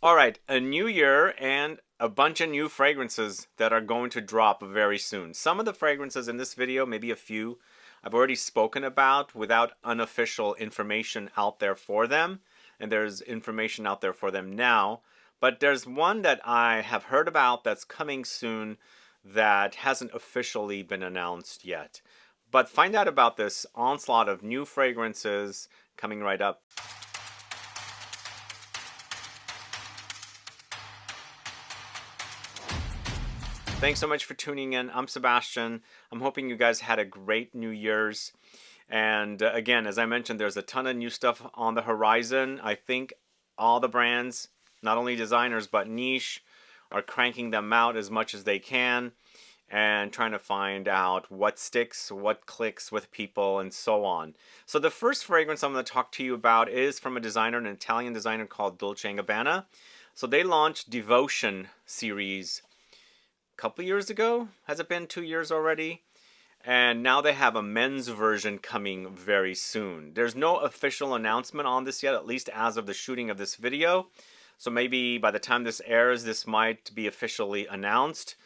All right, a new year and a bunch of new fragrances that are going to drop very soon. Some of the fragrances in this video, maybe a few, I've already spoken about without unofficial information out there for them. And there's information out there for them now. But there's one that I have heard about that's coming soon that hasn't officially been announced yet. But find out about this onslaught of new fragrances coming right up. Thanks so much for tuning in. I'm Sebastian. I'm hoping you guys had a great New Year's. And again, as I mentioned, there's a ton of new stuff on the horizon. I think all the brands, not only designers, but niche, are cranking them out as much as they can and trying to find out what sticks, what clicks with people, and so on. So the first fragrance I'm going to talk to you about is from a designer, an Italian designer called Dolce & Gabbana. So they launched Devotion series couple years ago. Has it been 2 years already? And now they have a men's version coming very soon. There's no official announcement on this yet, at least as of the shooting of this video. So maybe by the time this airs, this might be officially announced.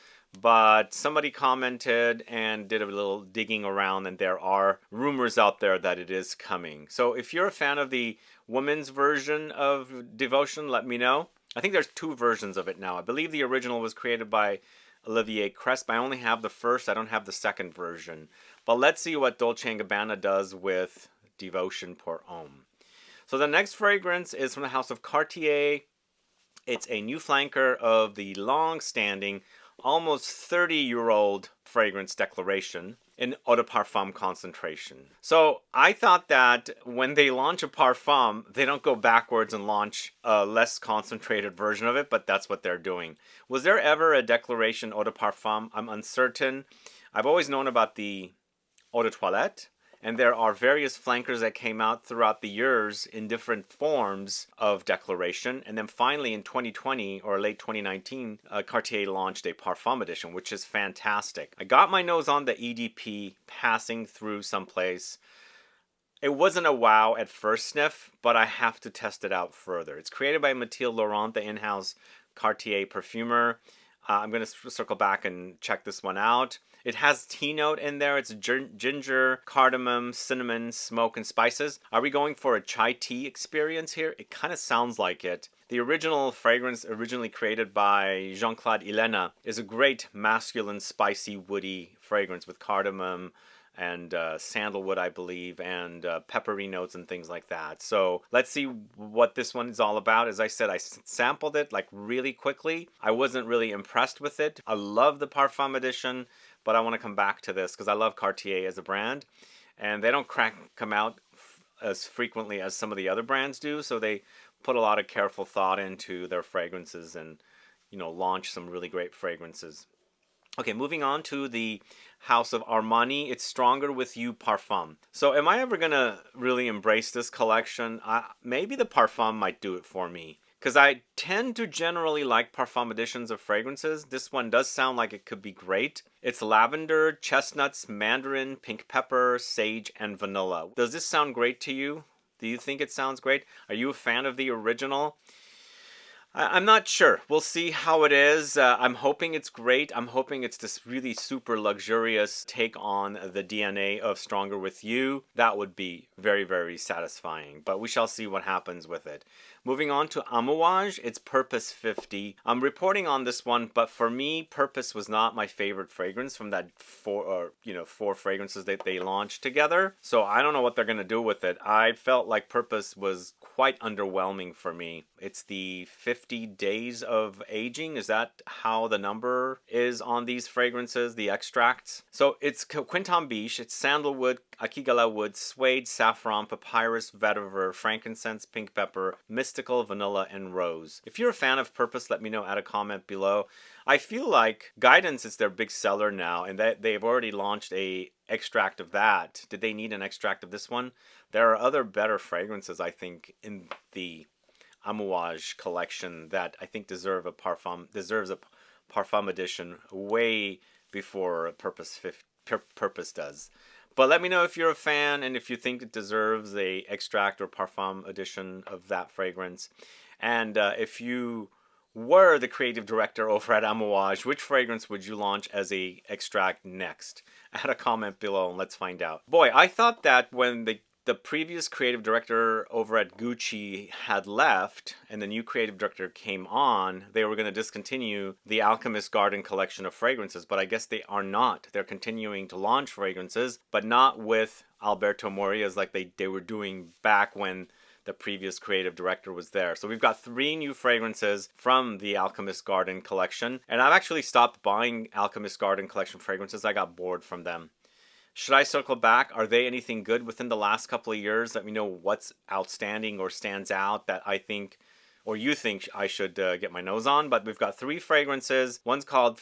But somebody commented and did a little digging around, and there are rumors out there that it is coming. So if you're a fan of the women's version of Devotion, let me know. I think there's two versions of it now. I believe the original was created by Olivier Cresp. I only have the first. I don't have the second version. But let's see what Dolce & Gabbana does with Devotion pour Homme. So the next fragrance is from the house of Cartier. It's a new flanker of the long-standing, almost 30-year-old fragrance Declaration in eau de parfum concentration. So I thought that when they launch a parfum, they don't go backwards and launch a less concentrated version of it, but that's what they're doing. Was there ever a Declaration eau de parfum? I'm uncertain. I've always known about the eau de toilette, and there are various flankers that came out throughout the years in different forms of Declaration. And then finally in 2020 or late 2019, Cartier launched a Parfum edition, which is fantastic. I got my nose on the EDP passing through someplace. It wasn't a wow at first sniff, but I have to test it out further. It's created by Mathilde Laurent, the in-house Cartier perfumer. I'm going to circle back and check this one out. It has tea note in there. It's ginger, cardamom, cinnamon, smoke, and spices. Are we going for a chai tea experience here? It kind of sounds like it. The original fragrance, originally created by Jean-Claude Ylena, is a great masculine, spicy, woody fragrance with cardamom and sandalwood, I believe, and peppery notes and things like that. So let's see what this one is all about. As I said, I sampled it like really quickly. I wasn't really impressed with it. I love the Parfum edition, but I want to come back to this because I love Cartier as a brand, and they don't come out as frequently as some of the other brands do. So they put a lot of careful thought into their fragrances and, you know, launch some really great fragrances. Okay, moving on to the house of Armani. It's Stronger With You Parfum. So am I ever going to really embrace this collection? Maybe the Parfum might do it for me, because I tend to generally like Parfum editions of fragrances. This one does sound like it could be great. It's lavender, chestnuts, mandarin, pink pepper, sage, and vanilla. Does this sound great to you? Do you think it sounds great? Are you a fan of the original? I'm not sure. We'll see how it is. I'm hoping it's great. I'm hoping it's this really super luxurious take on the DNA of Stronger With You. That would be very, very satisfying. But we shall see what happens with it. Moving on to AMOUAGE, it's Purpose 50. I'm reporting on this one, but for me, Purpose was not my favorite fragrance from that four fragrances that they launched together. So I don't know what they're going to do with it. I felt like Purpose was quite underwhelming for me. It's the 50 days of aging. Is that how the number is on these fragrances, the extracts? So it's Quentin Bisch, it's sandalwood, Akigalawood, Suede, Saffron, Papyrus, Vetiver, frankincense, pink pepper, mystical, vanilla, and rose. If you're a fan of Purpose, let me know, add a comment below. I feel like Guidance is their big seller now, and that they've already launched a extract of that. Did they need an extract of this one? There are other better fragrances, I think, in the AMOUAGE collection that I think deserves a parfum edition way before Purpose does. But let me know if you're a fan and if you think it deserves a extract or parfum edition of that fragrance. And if you were the creative director over at AMOUAGE, which fragrance would you launch as a extract next? Add a comment below and let's find out. Boy, I thought that when the previous creative director over at Gucci had left and the new creative director came on, they were going to discontinue the Alchemist Garden collection of fragrances, but I guess they are not. They're continuing to launch fragrances, but not with Alberto Morias like they were doing back when the previous creative director was there. So we've got 3 new fragrances from the Alchemist Garden collection, and I've actually stopped buying Alchemist Garden collection fragrances. I got bored from them. Should I circle back? Are they anything good within the last couple of years? Let me know what's outstanding or stands out that I think, or you think I should get my nose on. But we've got 3 fragrances. One's called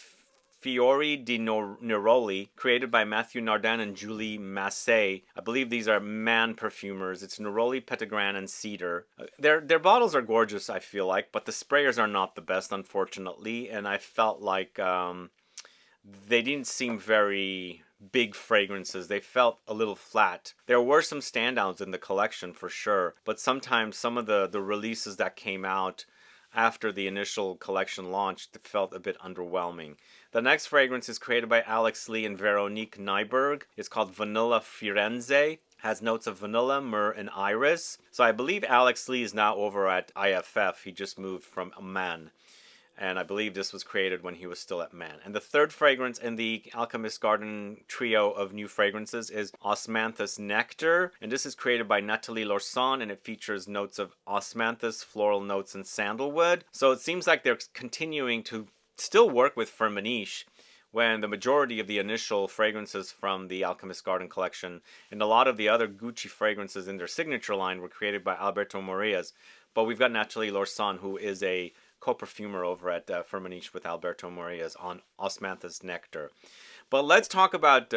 FIORI di Neroli, created by Mathieu Nardin and Julie Massé. I believe these are man perfumers. It's Neroli, Petitgrain, and Cedar. Their bottles are gorgeous, I feel like, but the sprayers are not the best, unfortunately. And I felt like they didn't seem very big fragrances. They felt a little flat. There were some standouts in the collection for sure, but sometimes some of the releases that came out after the initial collection launched felt a bit underwhelming. The next fragrance is created by Alex Lee and Veronique Nyberg. It's called Vanilla Firenze. Has notes of vanilla, myrrh, and iris. So I believe Alex Lee is now over at IFF. He just moved from Man. And I believe this was created when he was still at Man. And the third fragrance in the Alchemist Garden trio of new fragrances is Osmanthus Nectar. And this is created by Nathalie Lorson, and it features notes of osmanthus, floral notes, and sandalwood. So it seems like they're continuing to still work with Firmenich, when the majority of the initial fragrances from the Alchemist Garden collection and a lot of the other Gucci fragrances in their signature line were created by Alberto Morias. But we've got Nathalie Lorson, who is a co-perfumer over at Firmenich with Alberto Morias on Osmanthus Nectar. But let's talk about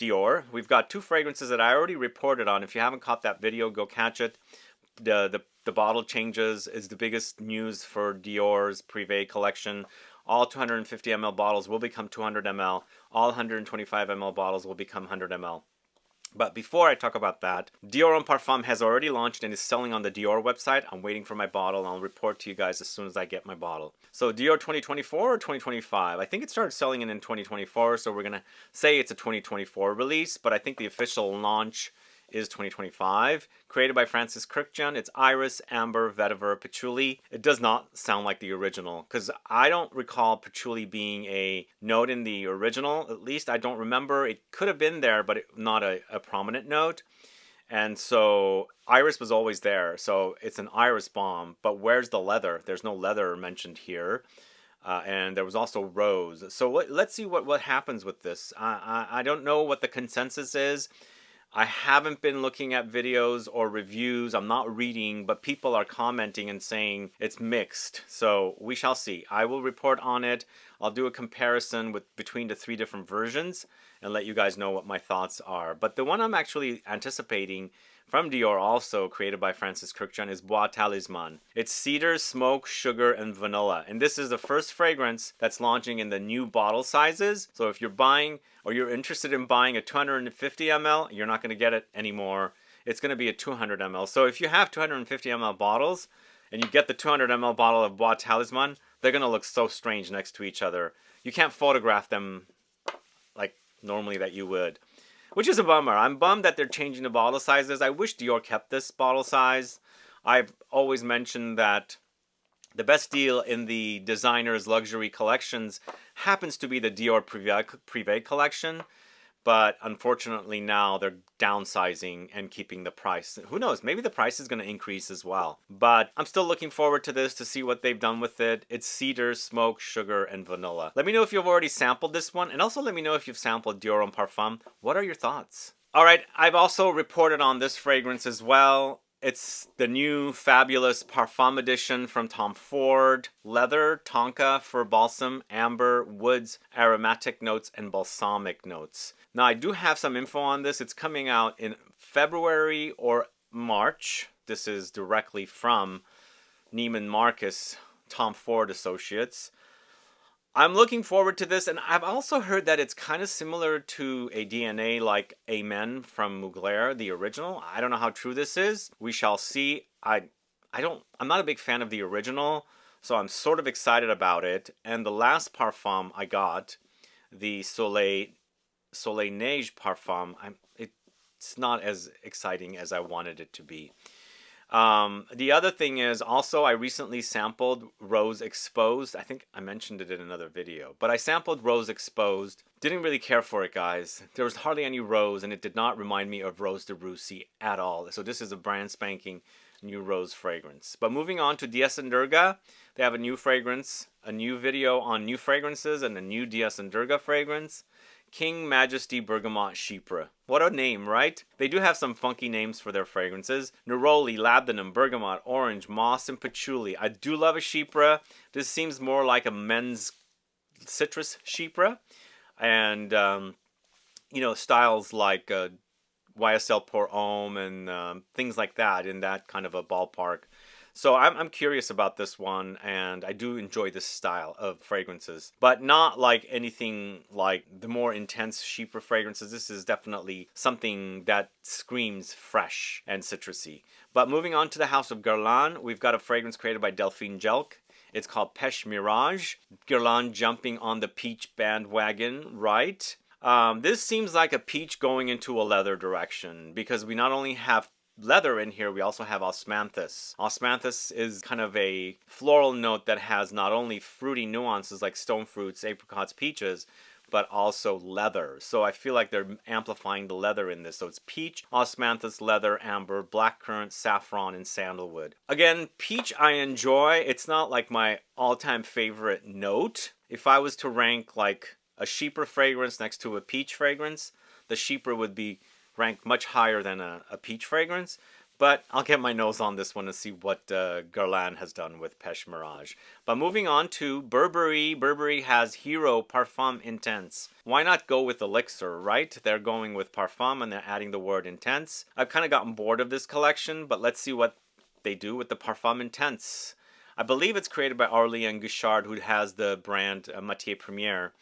Dior. We've got 2 fragrances that I already reported on. If you haven't caught that video, go catch it. The bottle changes is the biggest news for Dior's Privé collection. All 250 ml bottles will become 200 ml. All 125 ml bottles will become 100 ml. But before I talk about that, Dior Homme Parfum has already launched and is selling on the Dior website. I'm waiting for my bottle, and I'll report to you guys as soon as I get my bottle. So Dior 2024 or 2025? I think it started selling in 2024, so we're going to say it's a 2024 release, but I think the official launch is 2025. Created by Francis Kurkdjian. It's iris, amber, vetiver, patchouli. It does not sound like the original, because I don't recall patchouli being a note in the original. At least I don't remember. It could have been there, but not a prominent note. And so iris was always there. So it's an iris bomb. But where's the leather? There's no leather mentioned here. And there was also rose. So let's see what happens with this. I don't know what the consensus is. I haven't been looking at videos or reviews. I'm not reading, but people are commenting and saying it's mixed. So we shall see. I will report on it. I'll do a comparison between the 3 different versions and let you guys know what my thoughts are. But the one I'm actually anticipating from Dior, also created by Francis Kurkdjian, is Bois Talisman. It's cedar, smoke, sugar, and vanilla. And this is the first fragrance that's launching in the new bottle sizes. So if you're buying or you're interested in buying a 250 ml, you're not going to get it anymore. It's going to be a 200 ml. So if you have 250 ml bottles and you get the 200 ml bottle of Bois Talisman, they're going to look so strange next to each other. You can't photograph them like normally that you would. Which is a bummer. I'm bummed that they're changing the bottle sizes. I wish Dior kept this bottle size. I've always mentioned that the best deal in the designer's luxury collections happens to be the Dior Privé collection. But unfortunately now they're downsizing and keeping the price. Who knows? Maybe the price is going to increase as well. But I'm still looking forward to this to see what they've done with it. It's cedar, smoke, sugar, and vanilla. Let me know if you've already sampled this one. And also let me know if you've sampled Dior Homme Parfum. What are your thoughts? Alright, I've also reported on this fragrance as well. It's the new fabulous Parfum edition from Tom Ford. Leather, tonka, fir balsam, amber, woods, aromatic notes, and balsamic notes. Now, I do have some info on this. It's coming out in February or March. This is directly from Neiman Marcus, Tom Ford Associates. I'm looking forward to this, and I've also heard that it's kind of similar to a DNA like Amen from Mugler, the original. I don't know how true this is. We shall see. I'm not a big fan of the original, so I'm sort of excited about it. And the last parfum I got, the Soleil Neige parfum, it's not as exciting as I wanted it to be. The other thing is also I recently sampled Rose Exposed. I think I mentioned it in another video, but I sampled Rose Exposed. Didn't really care for it, guys. There was hardly any rose, and it did not remind me of Rose de Russie at all. So this is a brand spanking new rose fragrance. But moving on to Dias and Durga, they have a new fragrance, a new video on new fragrances, and a new Dias and Durga fragrance. King Majesty Bergamot Chypre. What a name, right? They do have some funky names for their fragrances. Neroli, Labdanum, Bergamot, Orange, Moss, and Patchouli. I do love a Chypre. This seems more like a men's citrus Chypre. And, you know, styles like YSL Pour Homme and things like that in that kind of a ballpark. So I'm curious about this one, and I do enjoy this style of fragrances, but not like anything like the more intense Chypre fragrances. This is definitely something that screams fresh and citrusy. But moving on to the House of Guerlain, we've got a fragrance created by Delphine Jelk. It's called Pêche Mirage. Guerlain jumping on the peach bandwagon, right? This seems like a peach going into a leather direction, because we not only have leather in here, we also have Osmanthus. Osmanthus is kind of a floral note that has not only fruity nuances like stone fruits, apricots, peaches, but also leather. So I feel like they're amplifying the leather in this. So it's peach, osmanthus, leather, amber, blackcurrant, saffron, and sandalwood. Again, peach I enjoy. It's not like my all-time favorite note. If I was to rank like a Chypre fragrance next to a peach fragrance, the Chypre would be ranked much higher than a peach fragrance. But I'll get my nose on this one and see what Guerlain has done with Pêche Mirage. But moving on to Burberry. Burberry has Hero Parfum Intense. Why not go with Elixir, right? They're going with Parfum and they're adding the word Intense. I've kind of gotten bored of this collection, but let's see what they do with the Parfum Intense. I believe it's created by Aurélien Guichard, who has the brand Matière Première.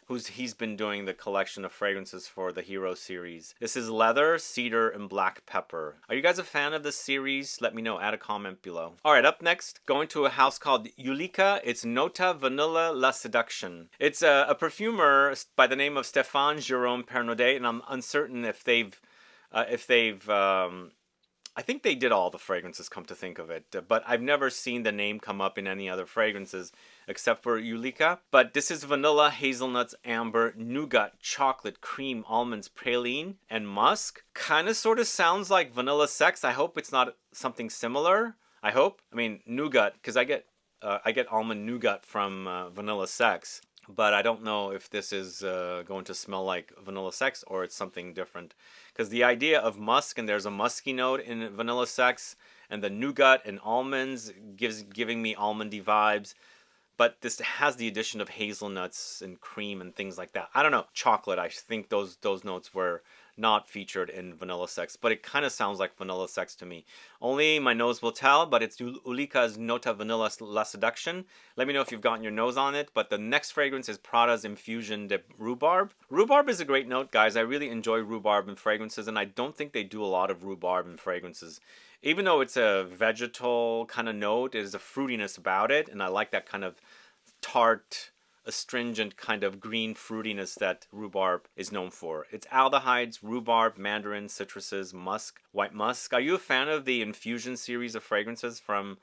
He's been doing the collection of fragrances for the Hero series. This is leather, cedar, and black pepper. Are you guys a fan of this series? Let me know. Add a comment below. Alright, up next, going to a house called Yulika. It's Nota Vanilla La Seduction. It's a perfumer by the name of Stéphane Jérôme Pernaudet, and I'm uncertain if they've I think they did all the fragrances, come to think of it, but I've never seen the name come up in any other fragrances except for Yulika. But this is vanilla, hazelnuts, amber, nougat, chocolate, cream, almonds, praline, and musk. Kind of sort of sounds like vanilla sex. I hope it's not something similar. I hope. I mean, nougat, because I get almond nougat from vanilla sex. But I don't know if this is going to smell like vanilla sex or it's something different. Because the idea of musk, and there's a musky note in vanilla sex, and the nougat and almonds giving me almondy vibes. But this has the addition of hazelnuts and cream and things like that. I don't know. Chocolate, I think those notes were not featured in vanilla sex, but it kind of sounds like vanilla sex to me. Only my nose will tell, but it's Yulika's Nota Vanilla La Seduction. Let me know if you've gotten your nose on it. But the next fragrance is Prada's Infusion de Rhubarb. Rhubarb is a great note, guys. I really enjoy rhubarb in fragrances, and I don't think they do a lot of rhubarb in fragrances. Even though it's a vegetal kind of note, there's a fruitiness about it, and I like that kind of tart, astringent kind of green fruitiness that rhubarb is known for. It's aldehydes, rhubarb, mandarin, citruses, musk, white musk. Are you a fan of the Infusion series of fragrances from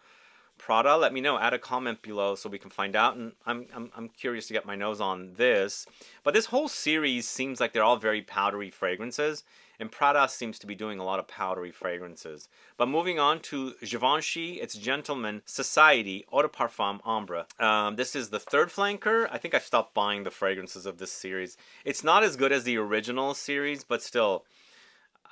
Prada? Let me know. Add a comment below so we can find out. And I'm curious to get my nose on this. But this whole series seems like they're all very powdery fragrances. And Prada seems to be doing a lot of powdery fragrances. But moving on to Givenchy, it's Gentleman Society Eau de Parfum Ambre. This is the third flanker. I think I stopped buying the fragrances of this series. It's not as good as the original series, but still,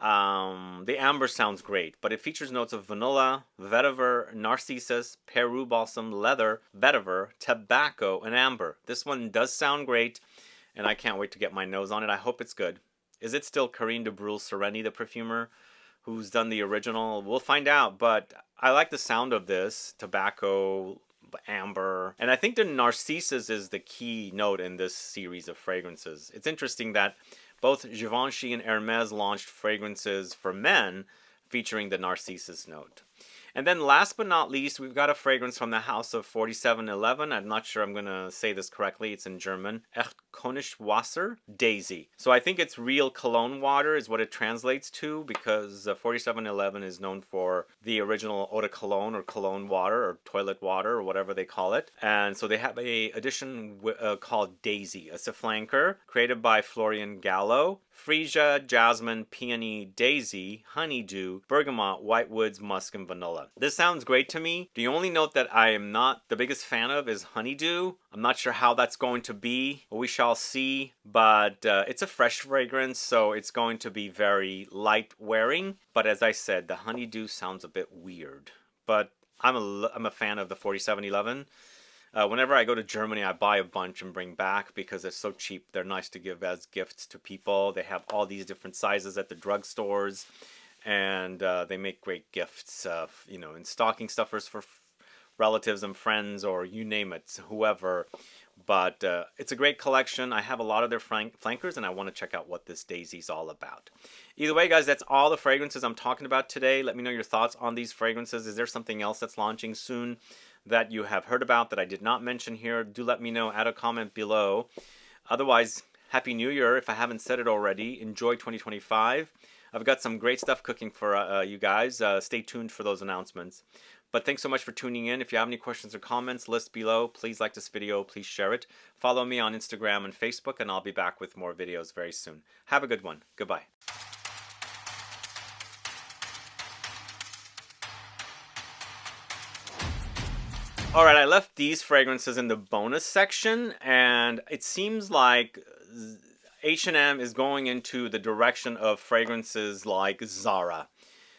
the amber sounds great. But it features notes of vanilla, vetiver, narcissus, Peru balsam, leather, vetiver, tobacco, and amber. This one does sound great, and I can't wait to get my nose on it. I hope it's good. Is it still Karine de Breuil-Sereni, the perfumer, who's done the original? We'll find out, but I like the sound of this. Tobacco, amber. And I think the narcissus is the key note in this series of fragrances. It's interesting that both Givenchy and Hermès launched fragrances for men featuring the narcissus note. And then last but not least, we've got a fragrance from the house of 4711. I'm not sure I'm going to say this correctly. It's in German. Echt Wasser Daisy. So I think it's real cologne water is what it translates to, because 4711 is known for the original eau de cologne or cologne water or toilet water or whatever they call it. And so they have a edition called Daisy, a flanker created by Florian Gallo. Freesia, jasmine, peony, daisy, honeydew, bergamot, whitewoods, musk, and vanilla. This sounds great to me. The only note that I am not the biggest fan of is honeydew. I'm not sure how that's going to be. We shall see. But it's a fresh fragrance, so it's going to be very light wearing. But as I said, the honeydew sounds a bit weird. But I'm a fan of the 4711. Whenever I go to Germany, I buy a bunch and bring back because they're so cheap. They're nice to give as gifts to people. They have all these different sizes at the drugstores, and they make great gifts, you know, in stocking stuffers for relatives and friends, or you name it, whoever. But it's a great collection. I have a lot of their flankers, and I want to check out what this Daisy's all about. Either way, guys, that's all the fragrances I'm talking about today. Let me know your thoughts on these fragrances. Is there something else that's launching soon that you have heard about that I did not mention here? Do let me know. Add a comment below. Otherwise, Happy New Year. If I haven't said it already, enjoy 2025. I've got some great stuff cooking for you guys. Stay tuned for those announcements. But thanks so much for tuning in. If you have any questions or comments, list below. Please like this video. Please share it. Follow me on Instagram and Facebook, and I'll be back with more videos very soon. Have a good one. Goodbye. Alright, I left these fragrances in the bonus section, and it seems like H&M is going into the direction of fragrances like Zara,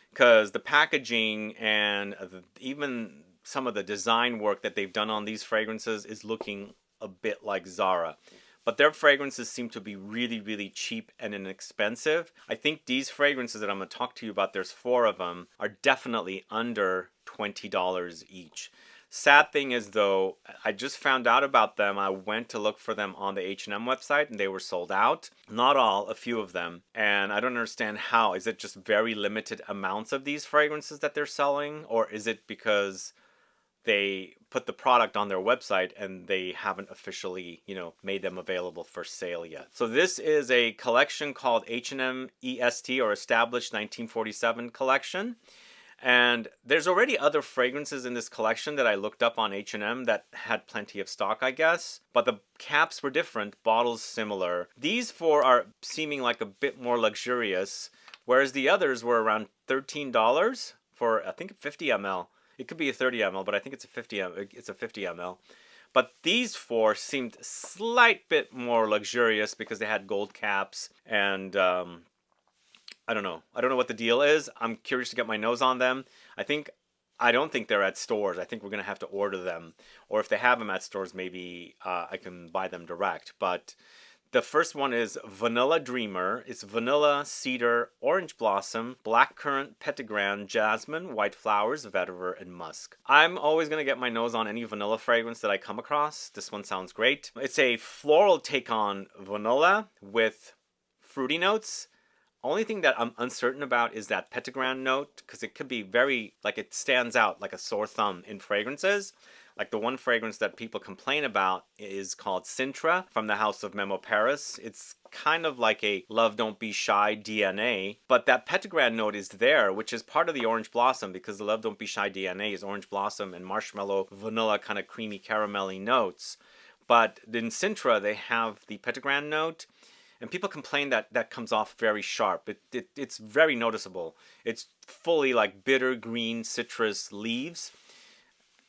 because the packaging and even some of the design work that they've done on these fragrances is looking a bit like Zara. But their fragrances seem to be really, really cheap and inexpensive. I think these fragrances that I'm going to talk to you about, there's 4 of them, are definitely under $20 each. Sad thing is, though, I just found out about them. I went to look for them on the H&M website, and they were sold out. Not all, a few of them. And I don't understand how. Is it just very limited amounts of these fragrances that they're selling? Or is it because they put the product on their website and they haven't officially, you know, made them available for sale yet? So this is a collection called H&M EST, or Established 1947 collection. And there's already other fragrances in this collection that I looked up on H&M that had plenty of stock, I guess. But the caps were different, bottles similar. These 4 are seeming like a bit more luxurious, whereas the others were around $13 for, I think, 50 ml. It could be a 30 ml, but I think it's a 50 ml. But these 4 seemed a slight bit more luxurious because they had gold caps and I don't know. I don't know what the deal is. I'm curious to get my nose on them. I don't think they're at stores. I think we're going to have to order them. Or if they have them at stores, maybe I can buy them direct. But the first one is Vanilla Dreamer. It's vanilla, cedar, orange blossom, blackcurrant, petitgrain, jasmine, white flowers, vetiver, and musk. I'm always going to get my nose on any vanilla fragrance that I come across. This one sounds great. It's a floral take on vanilla with fruity notes. Only thing that I'm uncertain about is that petitgrain note, because it could be very, like, it stands out like a sore thumb in fragrances. Like the one fragrance that people complain about is called Sintra from the house of Memo Paris. It's kind of like a Love Don't Be Shy DNA, but that petitgrain note is there, which is part of the orange blossom, because the Love Don't Be Shy DNA is orange blossom and marshmallow, vanilla, kind of creamy caramelly notes. But in Sintra, they have the petitgrain note. And people complain that that comes off very sharp. It's very noticeable. It's fully like bitter green citrus leaves.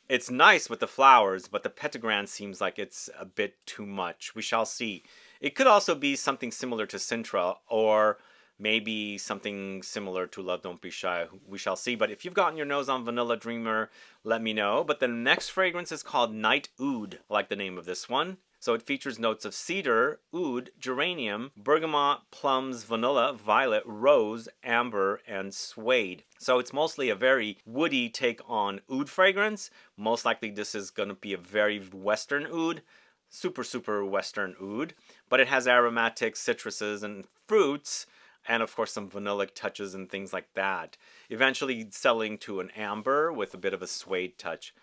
It's nice with the flowers, but the petitgrain seems like it's a bit too much. We shall see. It could also be something similar to Sintra, or maybe something similar to Love Don't Be Shy. We shall see. But if you've gotten your nose on Vanilla Dreamer, let me know. But the next fragrance is called Night Oud. I like the name of this one. So it features notes of cedar, oud, geranium, bergamot, plums, vanilla, violet, rose, amber, and suede. So it's mostly a very woody take on oud fragrance. Most likely this is going to be a very Western oud. Super Western oud. But it has aromatic citruses and fruits. and of course some vanillic touches and things like that. Eventually settling to an amber with a bit of a suede touch.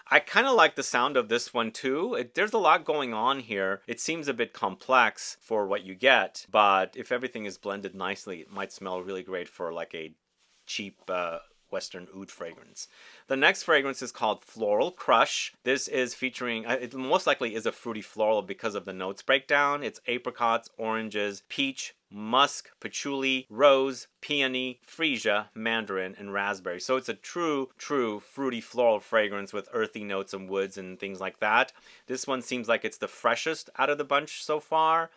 I kind of like the sound of this one too. There's a lot going on here. It seems a bit complex for what you get, but if everything is blended nicely, it might smell really great for like a cheap Western oud fragrance. The next fragrance is called Floral Crush. This is featuring, it most likely is a fruity floral because of the notes breakdown. It's apricots, oranges, peach, musk, patchouli, rose, peony, freesia, mandarin, and raspberry. So it's a true fruity floral fragrance with earthy notes and woods and things like that. This one seems like it's the freshest out of the bunch so far.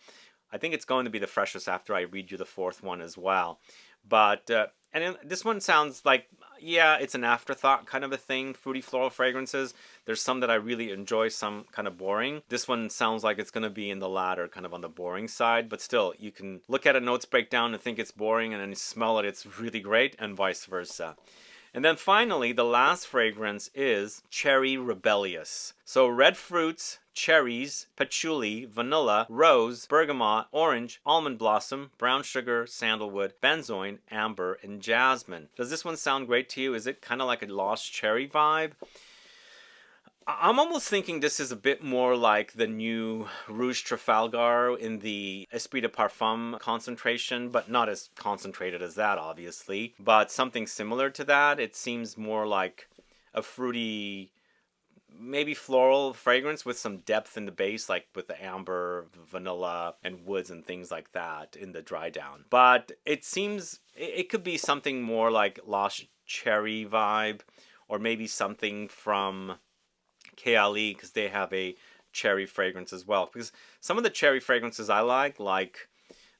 I think it's going to be the freshest after I read you the fourth one as well. But and this one sounds like, yeah, it's an afterthought kind of a thing. Fruity floral fragrances. There's some that I really enjoy, some kind of boring. This one sounds like it's going to be in the latter, kind of on the boring side. But still, you can look at a notes breakdown and think it's boring, and then you smell it, it's really great, and vice versa. And then finally, the last fragrance is Cherry Rebellious. So red fruits, cherries, patchouli, vanilla, rose, bergamot, orange, almond blossom, brown sugar, sandalwood, benzoin, amber, and jasmine. Does this one sound great to you? Is it kind of like a lost cherry vibe? I'm almost thinking this is a bit more like the new Rouge Trafalgar in the Esprit de Parfum concentration, but not as concentrated as that, obviously. But something similar to that. It seems more like a fruity, maybe floral fragrance with some depth in the base, like with the amber, vanilla, and woods and things like that in the dry down. But it seems it could be something more like Lost Cherry vibe, or maybe something from KLE, because they have a cherry fragrance as well. Because some of the cherry fragrances I like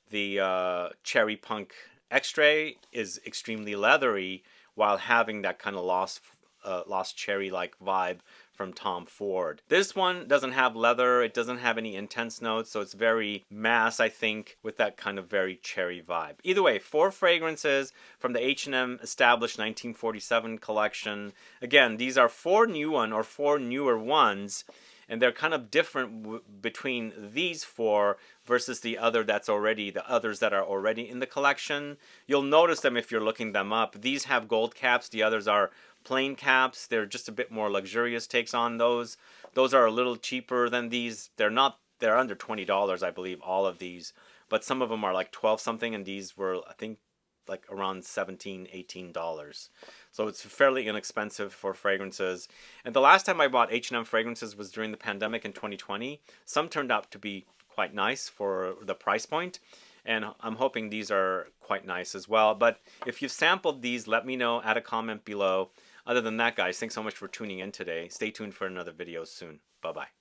the Cherry Punk Extrait is extremely leathery while having that kind of lost cherry-like vibe from Tom Ford. This one doesn't have leather, it doesn't have any intense notes, so it's very mass, I think, with that kind of very cherry vibe. Either way, 4 fragrances from the H&M established 1947 collection. Again, these are 4 newer ones, and they're kind of different between these 4 versus the others that are already in the collection. You'll notice them if you're looking them up. These have gold caps, the others are plain caps. They're just a bit more luxurious takes on those. Those are a little cheaper than these. They're under $20, I believe, all of these. But some of them are like 12 something, and these were, I think, like around $17, $18. So it's fairly inexpensive for fragrances. And the last time I bought H&M fragrances was during the pandemic in 2020. Some turned out to be quite nice for the price point. And I'm hoping these are quite nice as well. But if you've sampled these, let me know, add a comment below. Other than that, guys, thanks so much for tuning in today. Stay tuned for another video soon. Bye-bye.